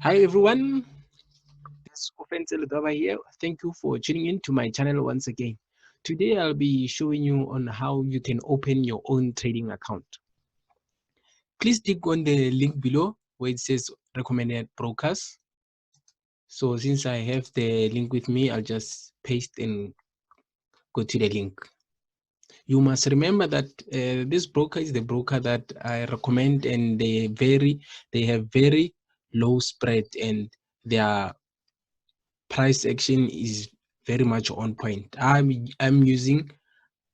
Hi everyone, this is Offensive Dava here. Thank you for tuning in to my channel once again. Today I'll be showing you on how you can open your own trading account. Please click on the link below where it says recommended brokers. So since I have the link with me, I'll just paste and go to the link. You must remember that this broker is the broker that I recommend, and they have very low spread, and their price action is very much on point. I'm using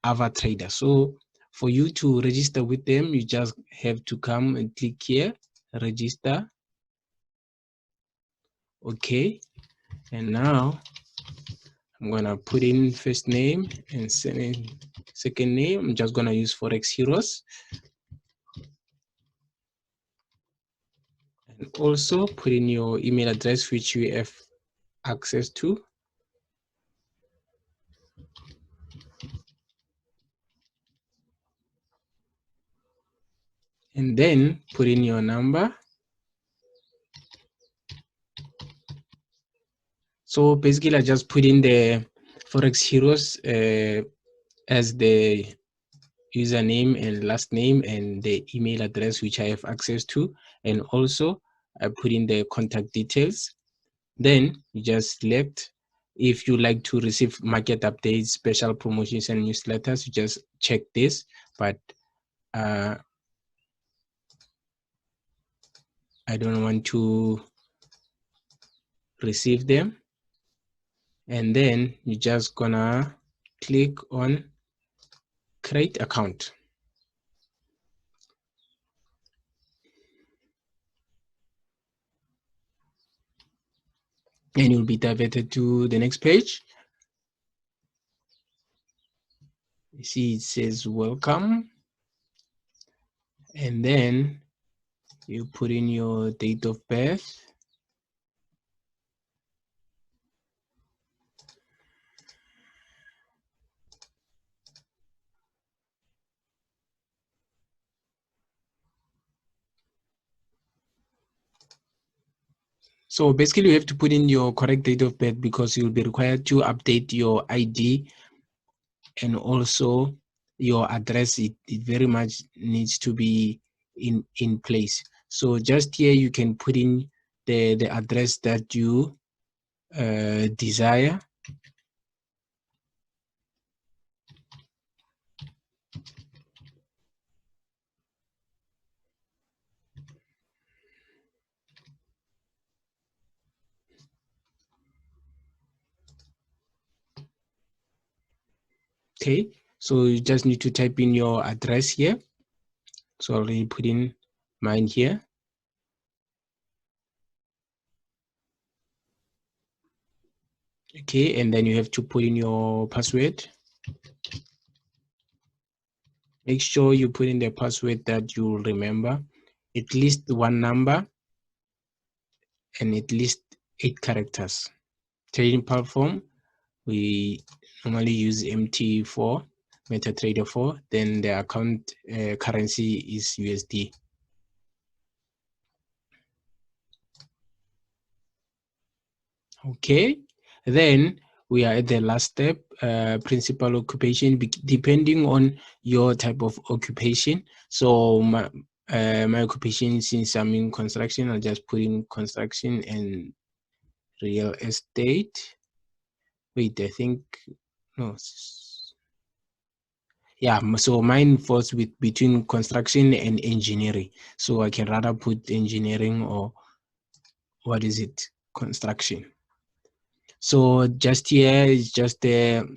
AvaTrader. So for you to register with them, you just have to come and click here, register. Okay, and now I'm gonna put in first name and second name. I'm just gonna use Forex Heroes, and also put in your email address which you have access to. And then put in your number. So basically I just put in the Forex Heroes as the username and last name and the email address which I have access to, and also I put in the contact details. Then you just select. If you like to receive market updates, special promotions and newsletters, you just check this, but I don't want to receive them. And then you just gonna click on create account. And you'll be diverted to the next page. You see it says welcome, and then you put in your date of birth, so basically you have to put in your correct date of birth because you'll be required to update your ID, and also your address. It very much needs to be in place. So just here you can put in the address that you desire. Okay, so you just need to type in your address here. So I already put in mine here. Okay, and then you have to put in your password. Make sure you put in the password that you remember, at least one number and at least 8 characters. Trading platform, we normally use MT4, MetaTrader 4. Then the account currency is USD. Okay, then we are at the last step, principal occupation, depending on your type of occupation. So my occupation, since I'm in construction, I'll just put in construction and real estate. Wait, I think, no. Yeah, so mine falls between construction and engineering. So I can rather put engineering, or what is it, construction. So just here is just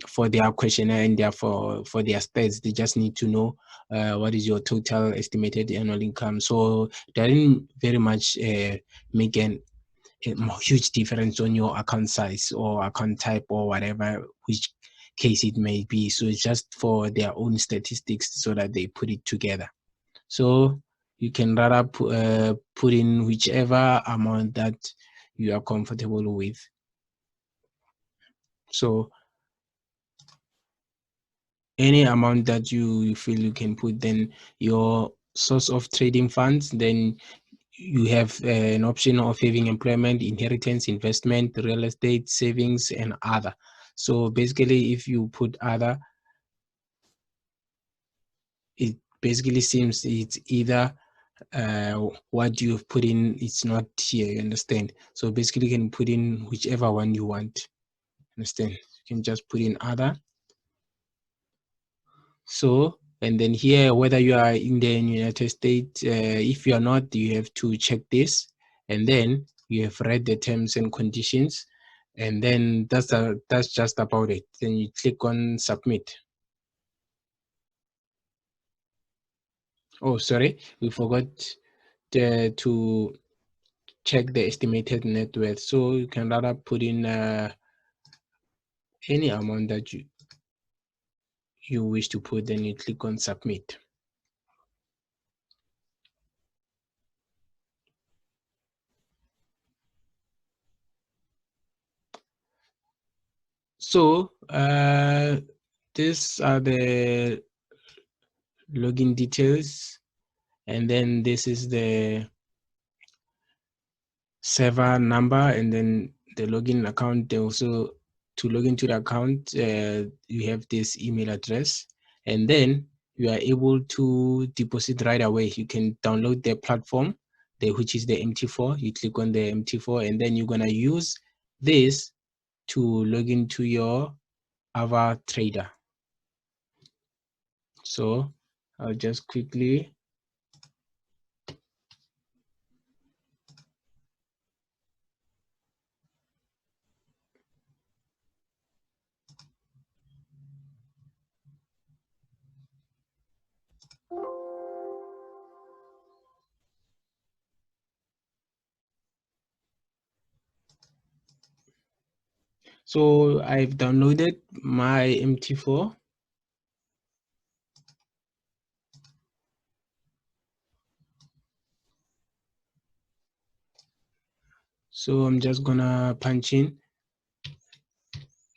for their questionnaire, and therefore for their stats, they just need to know what is your total estimated annual income. So it doesn't very much make a huge difference on your account size or account type or whatever, which case it may be. So it's just for their own statistics so that they put it together. So you can rather put in whichever amount that you are comfortable with. So any amount that you feel you can put, then your source of trading funds, then you have an option of having employment, inheritance, investment, real estate, savings, and other. So basically, if you put other, it basically seems it's either what you've put in, it's not here, you understand? So basically, you can put in whichever one you want, understand? You can just put in other. So, and then here, whether you are in the United States, if you are not, you have to check this, and then you have read the terms and conditions, and then that's just about it. Then you click on submit. Oh, sorry, we forgot to check the estimated net worth. So you can rather put in any amount that you wish to put, then you click on submit. So these are the login details, and then this is the server number, and then the login account. Also, to log into the account, you have this email address, and then you are able to deposit right away. You can download the platform, which is the MT4. You click on the MT4, and then you're gonna use this to log into your Ava Trader. So I'll just quickly. So I've downloaded my MT4. So I'm just gonna punch in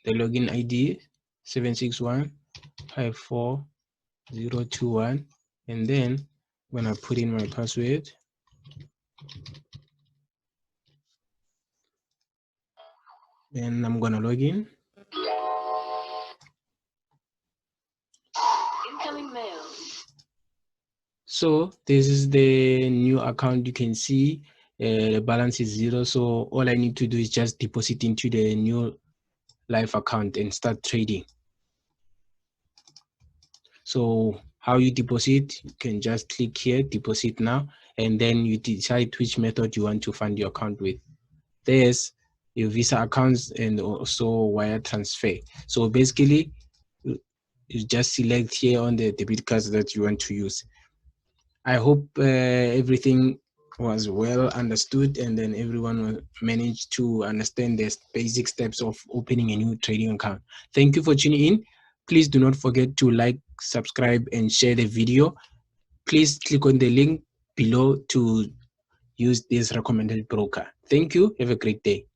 the login ID 76154 and then I'm gonna put in my password. Then I'm gonna log in. Incoming mail. So this is the new account. You can see the balance is 0. So all I need to do is just deposit into the new live account and start trading. So how you deposit, you can just click here, deposit now, and then you decide which method you want to fund your account with. There's your Visa accounts and also wire transfer. So basically, you just select here on the debit cards that you want to use. I hope everything was well understood, and then everyone managed to understand the basic steps of opening a new trading account. Thank you for tuning in. Please do not forget to like, subscribe, and share the video. Please click on the link below to use this recommended broker. Thank you. Have a great day.